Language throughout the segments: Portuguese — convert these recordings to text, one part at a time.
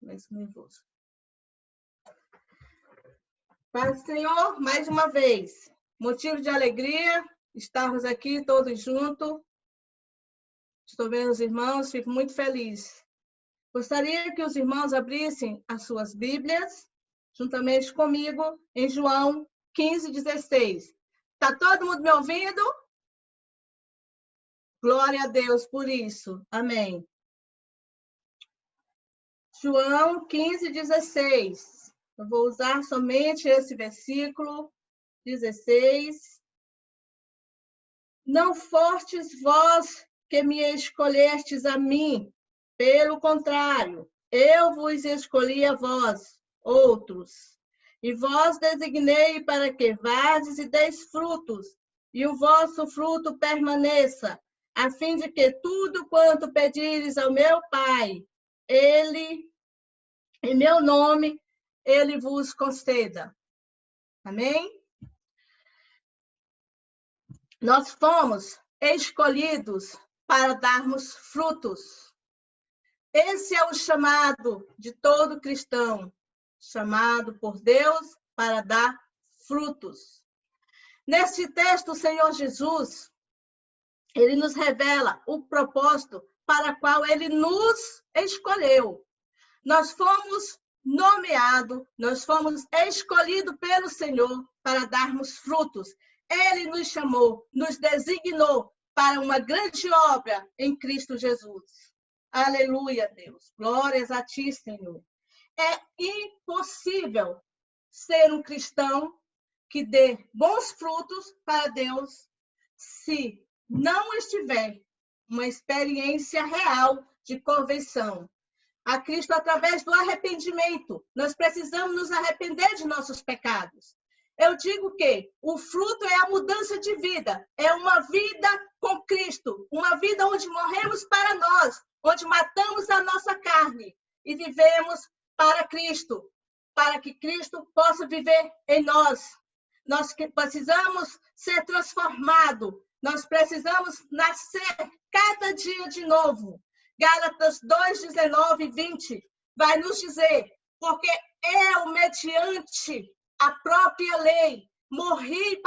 Começo nervoso. Paz do Senhor, mais uma vez. Motivo de alegria estarmos aqui todos juntos. Estou vendo os irmãos, fico muito feliz. Gostaria que os irmãos abrissem as suas Bíblias, juntamente comigo, em João 15:16. Está todo mundo me ouvindo? Glória a Deus por isso. Amém. João 15:16. Eu vou usar somente esse versículo 16. Não fostes vós que me escolhestes a mim, pelo contrário, eu vos escolhi a vós, outros, e vós designei para que vades e deis frutos, e o vosso fruto permaneça, a fim de que tudo quanto pedires ao meu Pai, Ele, em meu nome, Ele vos conceda. Amém? Nós fomos escolhidos para darmos frutos. Esse é o chamado de todo cristão, chamado por Deus para dar frutos. Neste texto, o Senhor Jesus, ele nos revela o propósito para o qual ele nos escolheu. Nós fomos nomeados, nós fomos escolhidos pelo Senhor para darmos frutos. Ele nos chamou, nos designou para uma grande obra em Cristo Jesus. Aleluia, Deus. Glórias a ti, Senhor. É impossível ser um cristão que dê bons frutos para Deus se não estiver uma experiência real de conversão a Cristo através do arrependimento. Nós precisamos nos arrepender de nossos pecados. Eu digo que o fruto é a mudança de vida, é uma vida com Cristo, uma vida onde morremos para nós, onde matamos a nossa carne e vivemos para Cristo, para que Cristo possa viver em nós. Nós precisamos ser transformados, nós precisamos nascer cada dia de novo. Gálatas 2:19 e 20 vai nos dizer, porque eu, mediante a própria lei, morri,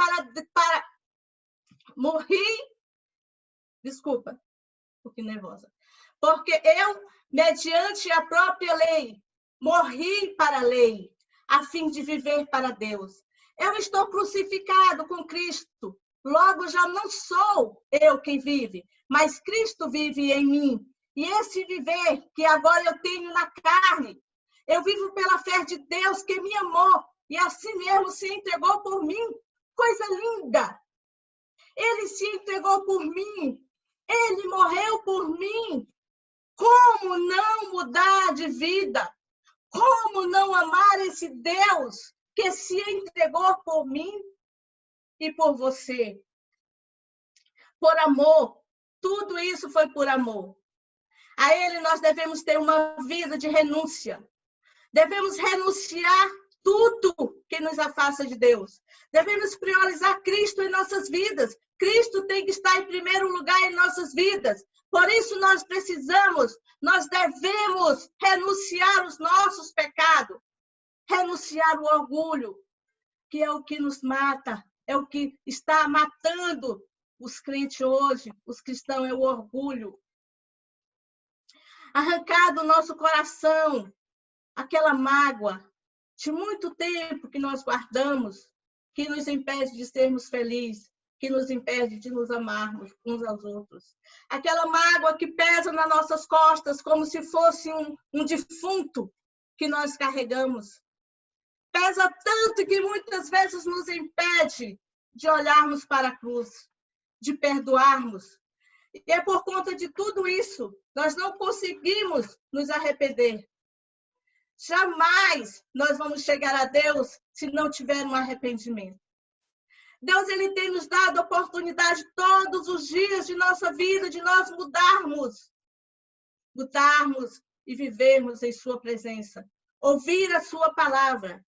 desculpa, um pouquinho nervosa. Porque eu, mediante a própria lei, morri para a lei, a fim de viver para Deus. Eu estou crucificado com Cristo, logo já não sou eu quem vive, mas Cristo vive em mim. E esse viver que agora eu tenho na carne, eu vivo pela fé de Deus que me amou e assim mesmo se entregou por mim. Coisa linda! Ele se entregou por mim. Ele morreu por mim. Como não mudar de vida? Como não amar esse Deus que se entregou por mim e por você? Por amor. Tudo isso foi por amor. A Ele nós devemos ter uma vida de renúncia. Devemos renunciar tudo que nos afasta de Deus. Devemos priorizar Cristo em nossas vidas. Cristo tem que estar em primeiro lugar em nossas vidas. Por isso nós devemos renunciar os nossos pecados. Renunciar o orgulho, que é o que nos mata, é o que está matando os crentes hoje, os cristãos, é o orgulho. Arrancar do nosso coração aquela mágoa de muito tempo que nós guardamos, que nos impede de sermos felizes, que nos impede de nos amarmos uns aos outros. Aquela mágoa que pesa nas nossas costas como se fosse um defunto que nós carregamos. Pesa tanto que muitas vezes nos impede de olharmos para a cruz, de perdoarmos. E é por conta de tudo isso, nós não conseguimos nos arrepender. Jamais nós vamos chegar a Deus se não tiver um arrependimento. Deus, ele tem nos dado a oportunidade todos os dias de nossa vida, de nós mudarmos e vivermos em sua presença. Ouvir a sua palavra.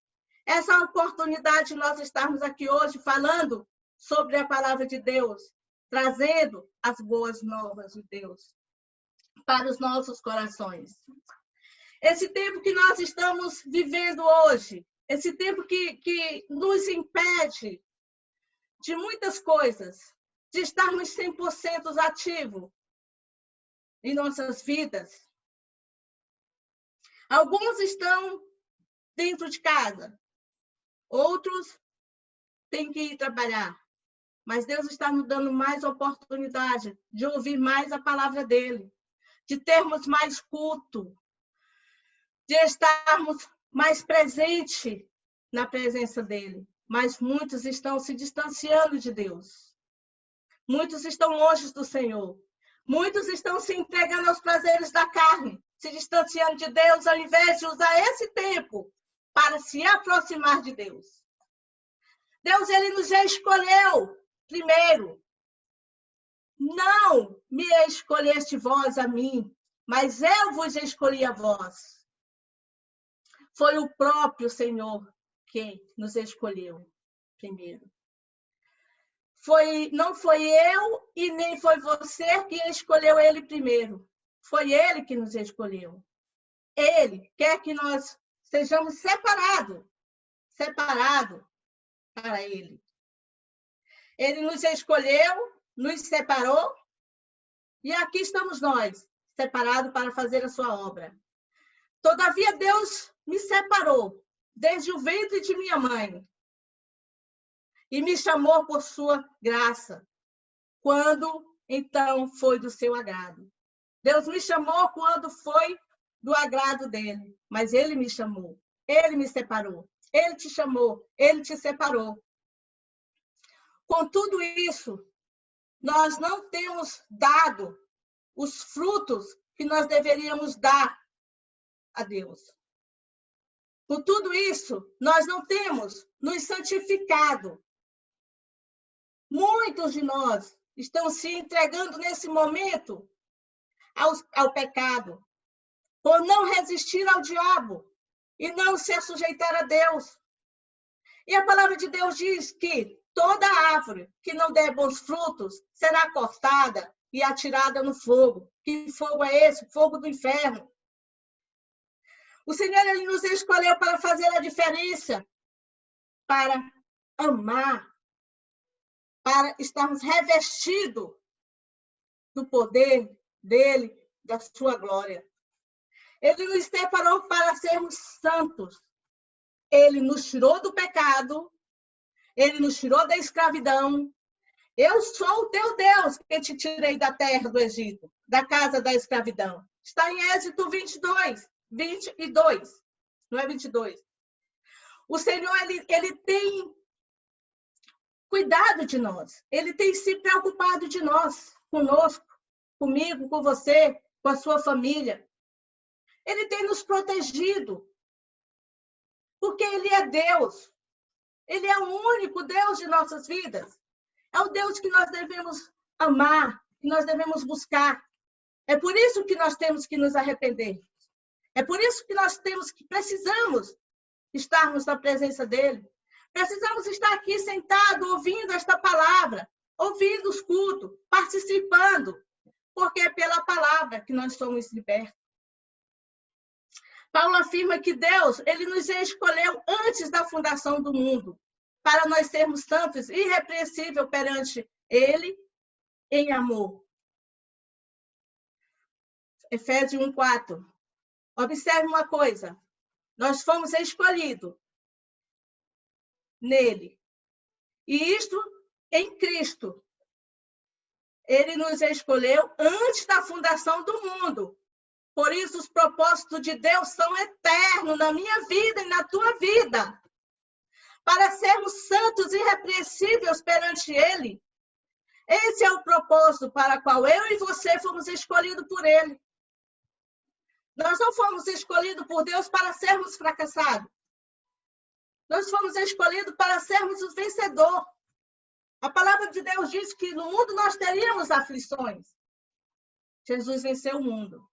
Essa é a oportunidade de nós estarmos aqui hoje falando sobre a palavra de Deus, trazendo as boas novas de Deus para os nossos corações. Esse tempo que nós estamos vivendo hoje, esse tempo que nos impede de muitas coisas, de estarmos 100% ativos em nossas vidas. Alguns estão dentro de casa, outros têm que ir trabalhar. Mas Deus está nos dando mais oportunidade de ouvir mais a palavra dele, de termos mais culto, de estarmos mais presentes na presença dele. Mas muitos estão se distanciando de Deus. Muitos estão longe do Senhor. Muitos estão se entregando aos prazeres da carne, se distanciando de Deus, ao invés de usar esse tempo para se aproximar de Deus. Deus, ele nos escolheu primeiro. Não me escolheste vós a mim, mas eu vos escolhi a vós. Foi o próprio Senhor que nos escolheu primeiro. Não foi eu e nem foi você que escolheu ele primeiro. Foi ele que nos escolheu. Ele quer que nós sejamos separados para ele. Ele nos escolheu, nos separou, e aqui estamos nós, separados para fazer a sua obra. Todavia, Deus me separou desde o ventre de minha mãe e me chamou por sua graça, quando então foi do seu agrado. Deus me chamou quando foi do agrado dele, mas ele me chamou, ele me separou, ele te chamou, ele te separou. Com tudo isso, nós não temos dado os frutos que nós deveríamos dar a Deus. Com tudo isso, nós não temos nos santificado. Muitos de nós estão se entregando nesse momento ao pecado, por não resistir ao diabo e não se sujeitar a Deus. E a palavra de Deus diz que toda árvore que não der bons frutos será cortada e atirada no fogo. Que fogo é esse? Fogo do inferno. O Senhor, ele nos escolheu para fazer a diferença, para amar, para estarmos revestidos do poder dele, da sua glória. Ele nos separou para sermos santos. Ele nos tirou do pecado, ele nos tirou da escravidão. Eu sou o teu Deus, que te tirei da terra do Egito, da casa da escravidão. Está em Êxodo 22, não é 22. O Senhor, ele tem cuidado de nós. Ele tem se preocupado de nós, conosco, comigo, com você, com a sua família. Ele tem nos protegido, porque ele é Deus. Ele é o único Deus de nossas vidas. É o Deus que nós devemos amar, que nós devemos buscar. É por isso que nós temos que nos arrepender. É por isso que nós precisamos estarmos na presença dele. Precisamos estar aqui sentados, ouvindo esta palavra, ouvindo os cultos, participando, porque é pela palavra que nós somos libertos. Paulo afirma que Deus, ele nos escolheu antes da fundação do mundo, para nós sermos santos e irrepreensíveis perante ele em amor. Efésios 1:4. Observe uma coisa. Nós fomos escolhidos nele. E isto em Cristo. Ele nos escolheu antes da fundação do mundo. Por isso, os propósitos de Deus são eternos na minha vida e na tua vida. Para sermos santos e irrepreensíveis perante ele. Esse é o propósito para o qual eu e você fomos escolhidos por ele. Nós não fomos escolhidos por Deus para sermos fracassados. Nós fomos escolhidos para sermos os vencedores. A palavra de Deus diz que no mundo nós teríamos aflições. Jesus venceu o mundo.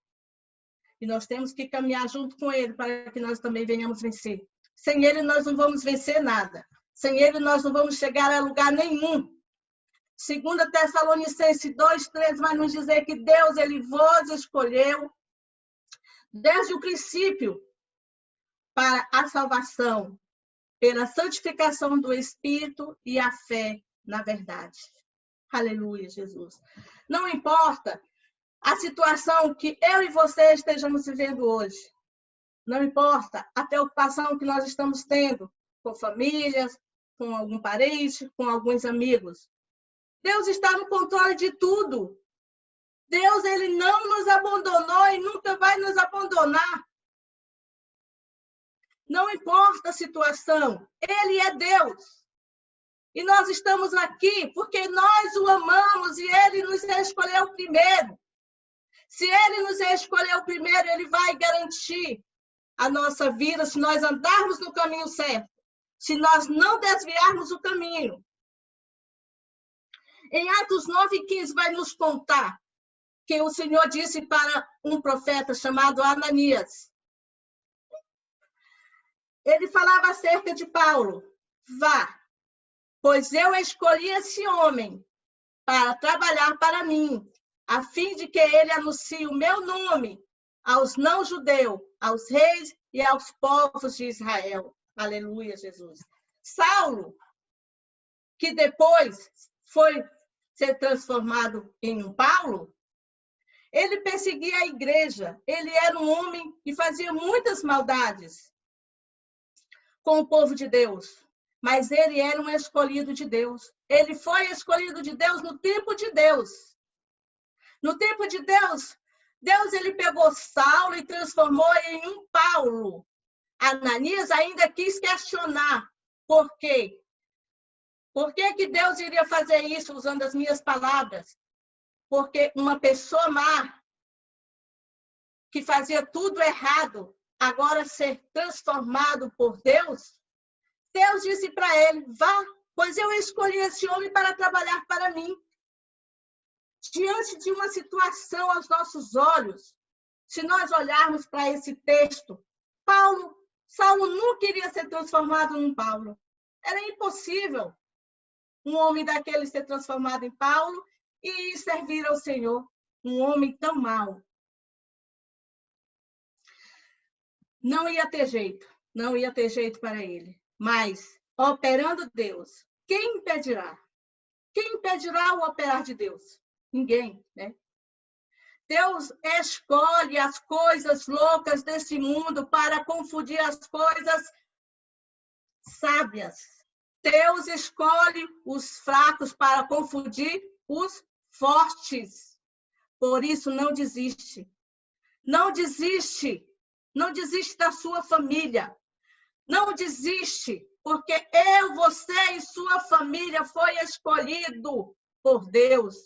E nós temos que caminhar junto com ele para que nós também venhamos vencer. Sem ele nós não vamos vencer nada. Sem ele nós não vamos chegar a lugar nenhum. 2 Tessalonicenses 2:13 vai nos dizer que Deus, ele vos escolheu desde o princípio, para a salvação, pela santificação do Espírito e a fé na verdade. Aleluia, Jesus. Não importa a situação que eu e você estejamos vivendo hoje. Não importa a preocupação que nós estamos tendo com famílias, com algum parente, com alguns amigos. Deus está no controle de tudo. Deus, ele não nos abandonou e nunca vai nos abandonar. Não importa a situação, ele é Deus. E nós estamos aqui porque nós o amamos e ele nos escolheu primeiro. Se ele nos escolheu primeiro, ele vai garantir a nossa vida se nós andarmos no caminho certo, se nós não desviarmos o caminho. Em Atos 9:15 vai nos contar que o Senhor disse para um profeta chamado Ananias. Ele falava acerca de Paulo: vá, pois eu escolhi esse homem para trabalhar para mim, a fim de que ele anuncie o meu nome aos não-judeus, aos reis e aos povos de Israel. Aleluia, Jesus. Saulo, que depois foi ser transformado em um Paulo, ele perseguia a igreja. Ele era um homem que fazia muitas maldades com o povo de Deus. Mas ele era um escolhido de Deus. Ele foi escolhido de Deus no tempo de Deus. No tempo de Deus, Deus ele pegou Saulo e transformou em um Paulo. Ananias ainda quis questionar por quê. Por que Deus iria fazer isso usando as minhas palavras? Porque uma pessoa má, que fazia tudo errado, agora ser transformado por Deus, Deus disse para ele: vá, pois eu escolhi esse homem para trabalhar para mim. Diante de uma situação aos nossos olhos, se nós olharmos para esse texto, Saulo nunca iria ser transformado num Paulo. Era impossível um homem daquele ser transformado em Paulo e servir ao Senhor, um homem tão mau. Não ia ter jeito para ele. Mas, operando Deus, quem impedirá? Quem impedirá o operar de Deus? Ninguém, né? Deus escolhe as coisas loucas desse mundo para confundir as coisas sábias. Deus escolhe os fracos para confundir os fortes. Por isso, não desiste. Não desiste. Não desiste da sua família. Não desiste, porque eu, você e sua família foi escolhido por Deus.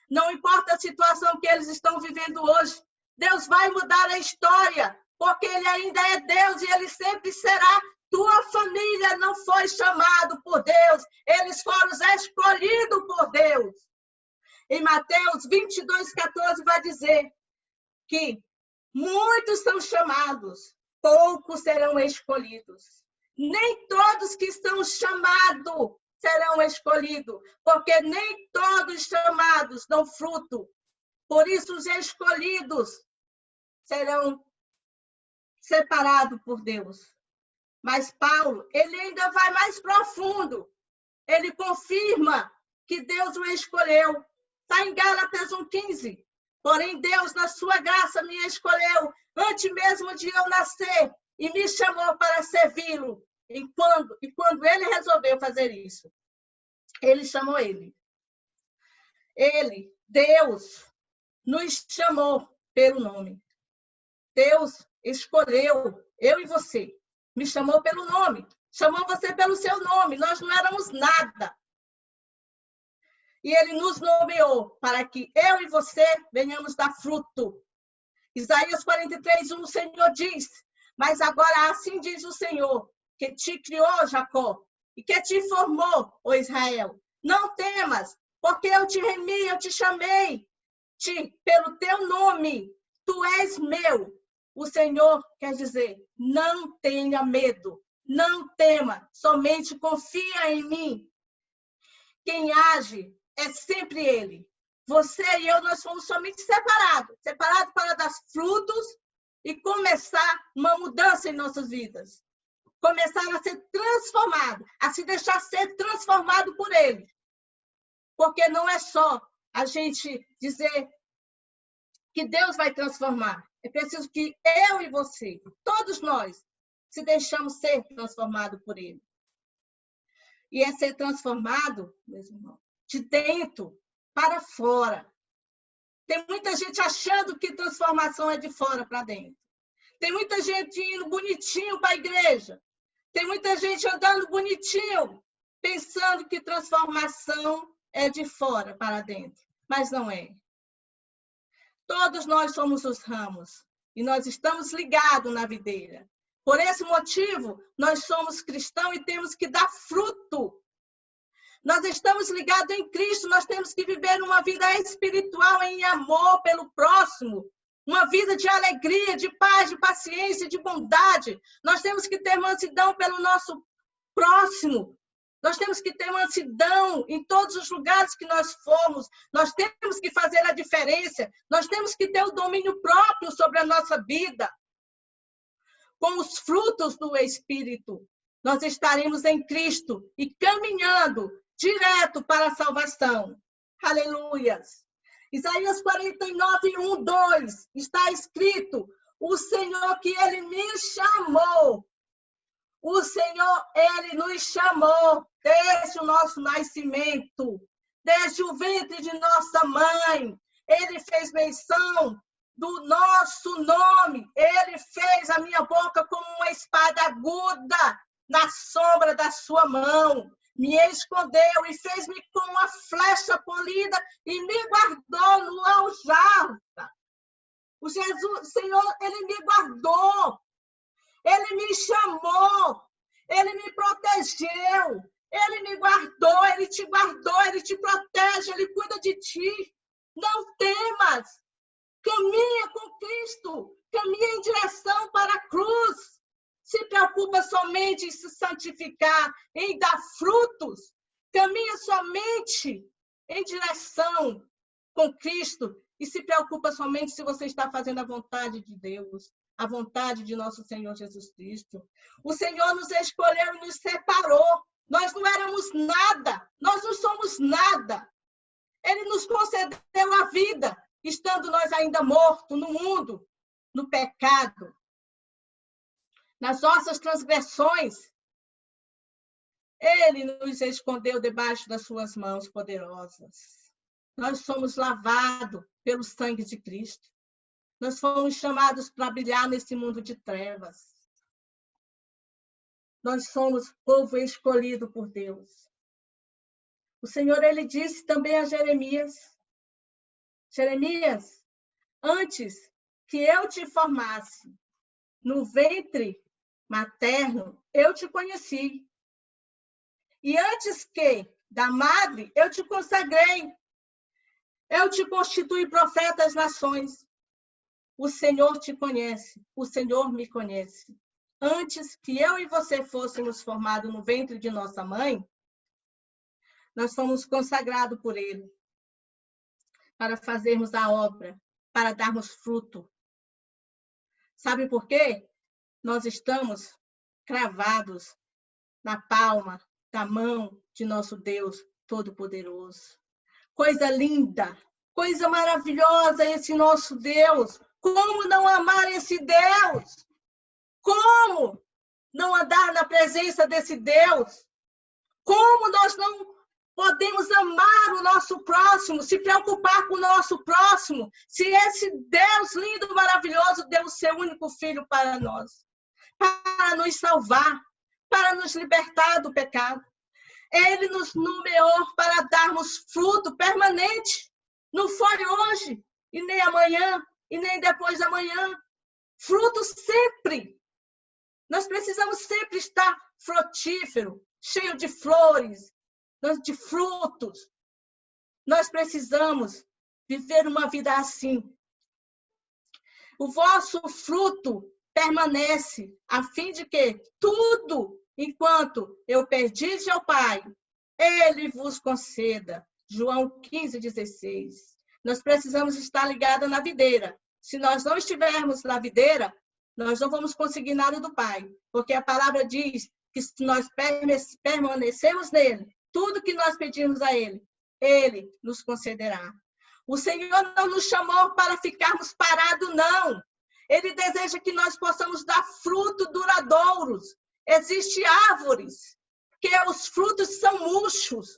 Não importa a situação que eles estão vivendo hoje, Deus vai mudar a história, porque ele ainda é Deus e ele sempre será. Tua família não foi chamado por Deus, eles foram escolhidos por Deus. Em Mateus 22:14 vai dizer que muitos são chamados, poucos serão escolhidos. Nem todos que estão chamados serão escolhidos, porque nem todos chamados dão fruto. Por isso, os escolhidos serão separados por Deus. Mas Paulo, ele ainda vai mais profundo. Ele confirma que Deus o escolheu. Está em Gálatas 1:15. Porém, Deus, na sua graça, me escolheu antes mesmo de eu nascer e me chamou para servi-lo. E quando ele resolveu fazer isso, ele chamou ele. Ele, Deus, nos chamou pelo nome. Deus escolheu eu e você. Me chamou pelo nome. Chamou você pelo seu nome. Nós não éramos nada. E ele nos nomeou para que eu e você venhamos dar fruto. Isaías 43:1, o Senhor diz: mas agora assim diz o Senhor, que te criou, Jacó, e que te formou, ó Israel. Não temas, porque eu te remi, eu te chamei, pelo teu nome, tu és meu. O Senhor quer dizer: não tenha medo, não tema, somente confia em mim. Quem age é sempre ele. Você e eu, nós fomos somente separados para dar frutos e começar uma mudança em nossas vidas. Começar a ser transformado, a se deixar ser transformado por Ele. Porque não é só a gente dizer que Deus vai transformar. É preciso que eu e você, todos nós, se deixamos ser transformados por Ele. E é ser transformado, meus irmãos, de dentro para fora. Tem muita gente achando que transformação é de fora para dentro. Tem muita gente indo bonitinho para a igreja. Tem muita gente andando bonitinho, pensando que transformação é de fora para dentro. Mas não é. Todos nós somos os ramos e nós estamos ligados na videira. Por esse motivo, nós somos cristãos e temos que dar fruto. Nós estamos ligados em Cristo, nós temos que viver uma vida espiritual em amor pelo próximo, uma vida de alegria, de paz, de paciência, de bondade. Nós temos que ter mansidão pelo nosso próximo. Nós temos que ter mansidão em todos os lugares que nós formos. Nós temos que fazer a diferença. Nós temos que ter o domínio próprio sobre a nossa vida. Com os frutos do Espírito, nós estaremos em Cristo e caminhando direto para a salvação. Aleluias! Isaías 49, 1, 2, está escrito: o Senhor que Ele me chamou. O Senhor, Ele nos chamou desde o nosso nascimento, desde o ventre de nossa mãe. Ele fez menção do nosso nome. Ele fez a minha boca como uma espada aguda na sombra da sua mão. Me escondeu e fez-me como uma flecha polida e me guardou no aljava. O Senhor, Ele me guardou. Ele me chamou. Ele me protegeu. Ele me guardou. Ele te guardou. Ele te protege. Ele cuida de ti. Não temas. Caminha com Cristo. Caminha em direção para a cruz. Se preocupa somente em se santificar, em dar frutos. Caminha somente em direção com Cristo e se preocupa somente se você está fazendo a vontade de Deus, a vontade de nosso Senhor Jesus Cristo. O Senhor nos escolheu e nos separou. Nós não éramos nada, nós não somos nada. Ele nos concedeu a vida, estando nós ainda mortos no mundo, no pecado. Nas nossas transgressões, Ele nos escondeu debaixo das suas mãos poderosas. Nós somos lavados pelo sangue de Cristo. Nós fomos chamados para brilhar nesse mundo de trevas. Nós somos povo escolhido por Deus. O Senhor, Ele disse também a Jeremias: Jeremias, antes que eu te formasse no ventre materno, eu te conheci. E antes que da madre, eu te consagrei. Eu te constituí profeta das nações. O Senhor te conhece. O Senhor me conhece. Antes que eu e você fôssemos formados no ventre de nossa mãe, nós fomos consagrados por Ele para fazermos a obra, para darmos fruto. Sabe por quê? Nós estamos cravados na palma da mão de nosso Deus Todo-Poderoso. Coisa linda, coisa maravilhosa esse nosso Deus. Como não amar esse Deus? Como não andar na presença desse Deus? Como nós não podemos amar o nosso próximo, se preocupar com o nosso próximo, se esse Deus lindo, maravilhoso, deu o seu único filho para nós, para nos salvar, para nos libertar do pecado. Ele nos nomeou para darmos fruto permanente. Não foi hoje, e nem amanhã, e nem depois da manhã. Fruto sempre. Nós precisamos sempre estar frutífero, cheio de flores, de frutos. Nós precisamos viver uma vida assim. O vosso fruto permanece, a fim de que tudo, enquanto eu pedis ao Pai, Ele vos conceda. João 15, 16. Nós precisamos estar ligados na videira. Se nós não estivermos na videira, nós não vamos conseguir nada do Pai, porque a palavra diz que se nós permanecemos nele, tudo que nós pedimos a ele, ele nos concederá. O Senhor não nos chamou para ficarmos parados, não. Ele deseja que nós possamos dar fruto duradouros. Existem árvores que os frutos são murchos,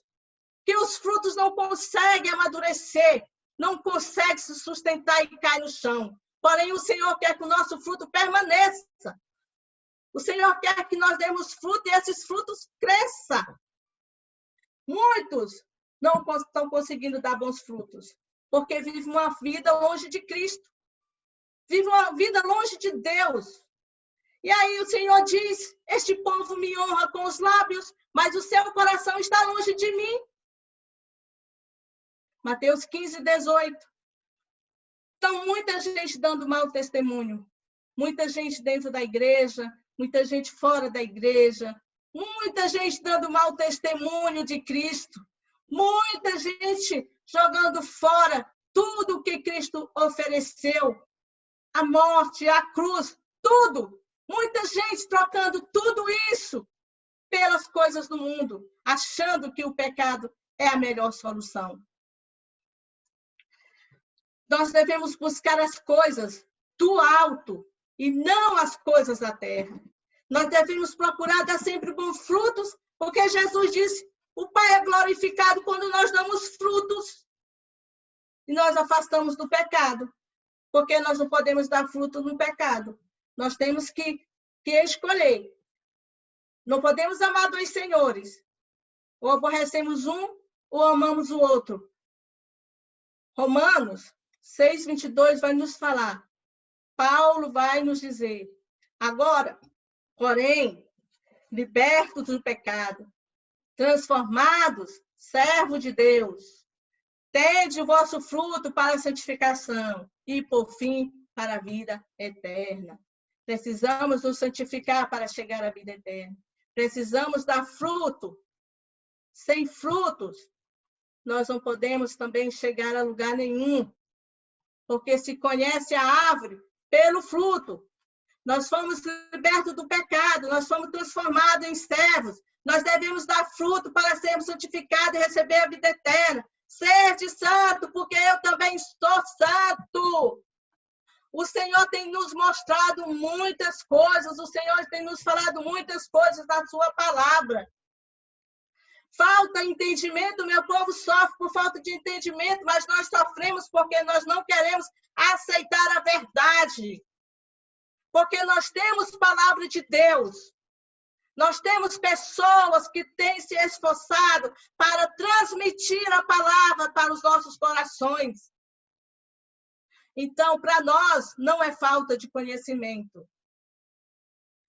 que os frutos não conseguem amadurecer, não conseguem se sustentar e cair no chão. Porém, o Senhor quer que o nosso fruto permaneça. O Senhor quer que nós demos fruto e esses frutos cresçam. Muitos não estão conseguindo dar bons frutos, porque vivem uma vida longe de Cristo. Vivem uma vida longe de Deus. E aí o Senhor diz, este povo me honra com os lábios, mas o seu coração está longe de mim. Mateus 15, 18. Então, muita gente dando mau testemunho. Muita gente dentro da igreja, muita gente fora da igreja. Muita gente dando mau testemunho de Cristo. Muita gente jogando fora tudo que Cristo ofereceu. A morte, a cruz, tudo. Muita gente trocando tudo isso pelas coisas do mundo, achando que o pecado é a melhor solução. Nós devemos buscar as coisas do alto e não as coisas da terra. Nós devemos procurar dar sempre bons frutos, porque Jesus disse, o Pai é glorificado quando nós damos frutos. E nós afastamos do pecado, porque nós não podemos dar fruto no pecado. Nós temos que escolher. Não podemos amar dois senhores. Ou aborrecemos um, ou amamos o outro. Romanos 6, 22 vai nos falar. Paulo vai nos dizer. Agora, porém, libertos do pecado, transformados, servos de Deus, tende o vosso fruto para a santificação e, por fim, para a vida eterna. Precisamos nos santificar para chegar à vida eterna. Precisamos dar fruto. Sem frutos, nós não podemos também chegar a lugar nenhum. Porque se conhece a árvore pelo fruto. Nós fomos libertos do pecado, nós fomos transformados em servos. Nós devemos dar fruto para sermos santificados e receber a vida eterna. Sede santo, porque eu também estou santo. O Senhor tem nos mostrado muitas coisas, o Senhor tem nos falado muitas coisas da sua palavra. Falta entendimento, meu povo sofre por falta de entendimento, mas nós sofremos porque nós não queremos aceitar a verdade. Porque nós temos palavra de Deus. Nós temos pessoas que têm se esforçado para transmitir a palavra para os nossos corações. Então, para nós, não é falta de conhecimento.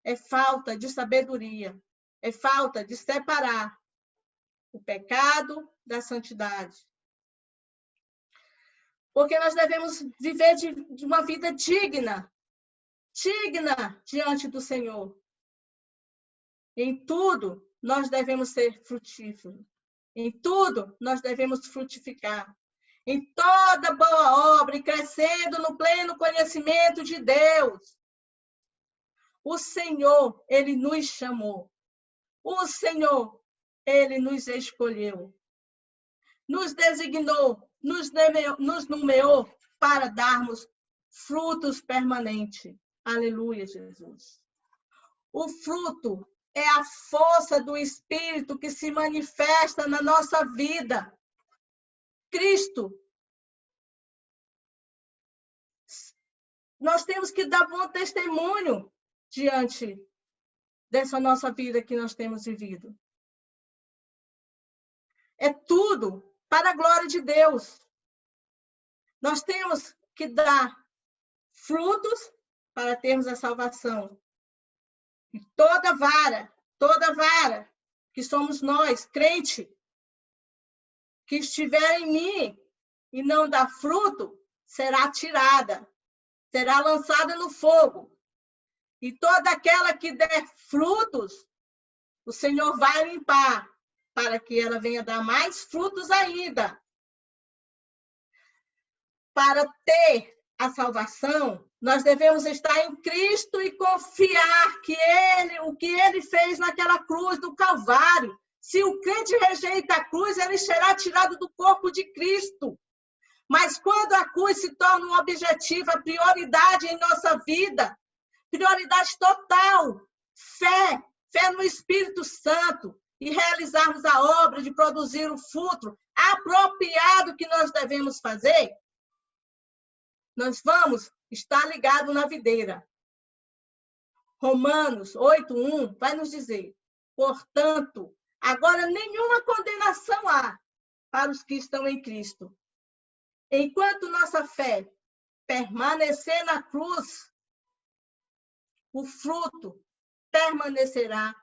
É falta de sabedoria. É falta de separar o pecado da santidade. Porque nós devemos viver de uma vida digna diante do Senhor. Em tudo, nós devemos ser frutíferos. Em tudo, nós devemos frutificar. Em toda boa obra e crescendo no pleno conhecimento de Deus. O Senhor, Ele nos chamou. O Senhor, Ele nos escolheu. Nos designou, nos nomeou para darmos frutos permanentes. Aleluia, Jesus. O fruto é a força do Espírito que se manifesta na nossa vida. Cristo. Nós temos que dar bom testemunho diante dessa nossa vida que nós temos vivido. É tudo para a glória de Deus. Nós temos que dar frutos para termos a salvação. E toda vara que somos nós, crente, que estiver em mim e não dá fruto, será tirada, será lançada no fogo. E toda aquela que der frutos, o Senhor vai limpar, para que ela venha dar mais frutos ainda. Para ter a salvação, nós devemos estar em Cristo e confiar que o que ele fez naquela cruz do Calvário. Se o crente rejeita a cruz, ele será tirado do corpo de Cristo. Mas quando a cruz se torna um objetivo, a prioridade em nossa vida, prioridade total, fé no Espírito Santo, e realizarmos a obra de produzir o fruto apropriado que nós devemos fazer, nós vamos estar ligados na videira. Romanos 8:1 vai nos dizer: portanto, agora nenhuma condenação há para os que estão em Cristo. Enquanto nossa fé permanecer na cruz, o fruto permanecerá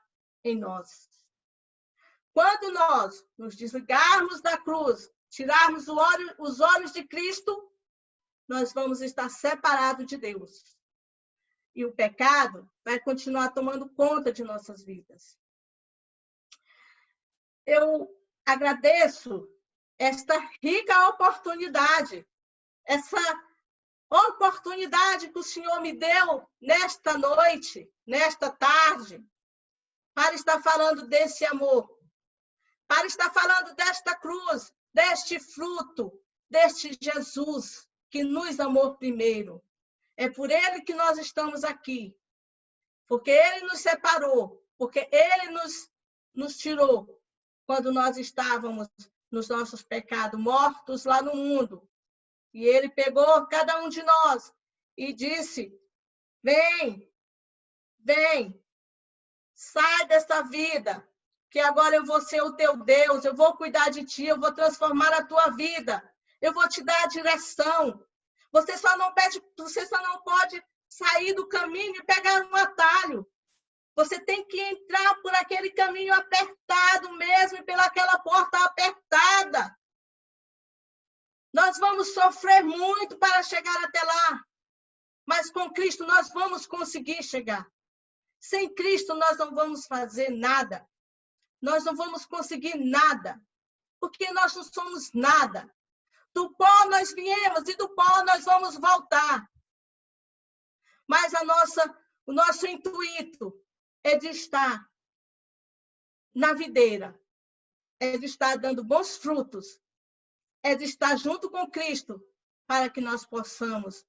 em nós. Quando nós nos desligarmos da cruz, tirarmos os olhos de Cristo, nós vamos estar separados de Deus. E o pecado vai continuar tomando conta de nossas vidas. Eu agradeço esta rica oportunidade, essa oportunidade que o Senhor me deu nesta noite, nesta tarde, para estar falando desse amor, para estar falando desta cruz, deste fruto, deste Jesus que nos amou primeiro. É por ele que nós estamos aqui, porque ele nos separou, porque ele nos tirou quando nós estávamos nos nossos pecados, mortos lá no mundo. E ele pegou cada um de nós e disse: vem, sai dessa vida, que agora eu vou ser o teu Deus, eu vou cuidar de ti, eu vou transformar a tua vida, eu vou te dar a direção. Você só não pode sair do caminho e pegar um atalho. Você tem que entrar por aquele caminho apertado mesmo, e pelaquela porta apertada. Nós vamos sofrer muito para chegar até lá, mas com Cristo nós vamos conseguir chegar. Sem Cristo nós não vamos fazer nada. Nós não vamos conseguir nada, porque nós não somos nada. Do pó nós viemos e do pó nós vamos voltar. Mas o nosso intuito é de estar na videira, é de estar dando bons frutos, é de estar junto com Cristo, para que nós possamos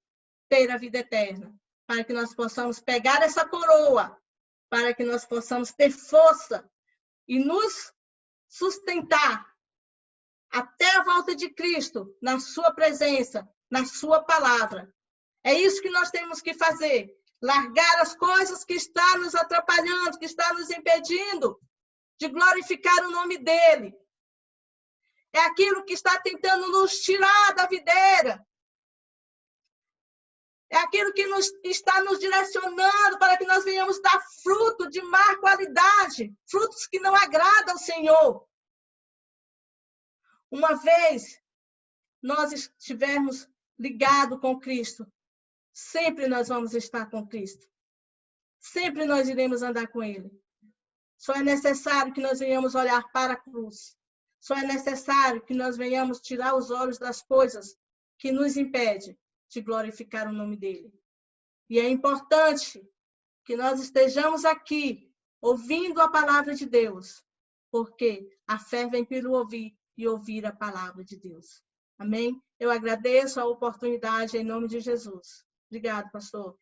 ter a vida eterna, para que nós possamos pegar essa coroa, para que nós possamos ter força e nos sustentar até a volta de Cristo, na sua presença, na sua palavra. É isso que nós temos que fazer. Largar as coisas que estão nos atrapalhando, que estão nos impedindo de glorificar o nome dele. É aquilo que está tentando nos tirar da videira. É aquilo que está nos direcionando para que nós venhamos dar fruto de má qualidade, frutos que não agradam ao Senhor. Uma vez nós estivermos ligados com Cristo, sempre nós vamos estar com Cristo. Sempre nós iremos andar com Ele. Só é necessário que nós venhamos olhar para a cruz. Só é necessário que nós venhamos tirar os olhos das coisas que nos impedem de glorificar o nome dEle. E é importante que nós estejamos aqui ouvindo a palavra de Deus, porque a fé vem pelo ouvir e ouvir a palavra de Deus. Amém? Eu agradeço a oportunidade em nome de Jesus. Obrigado, pastor.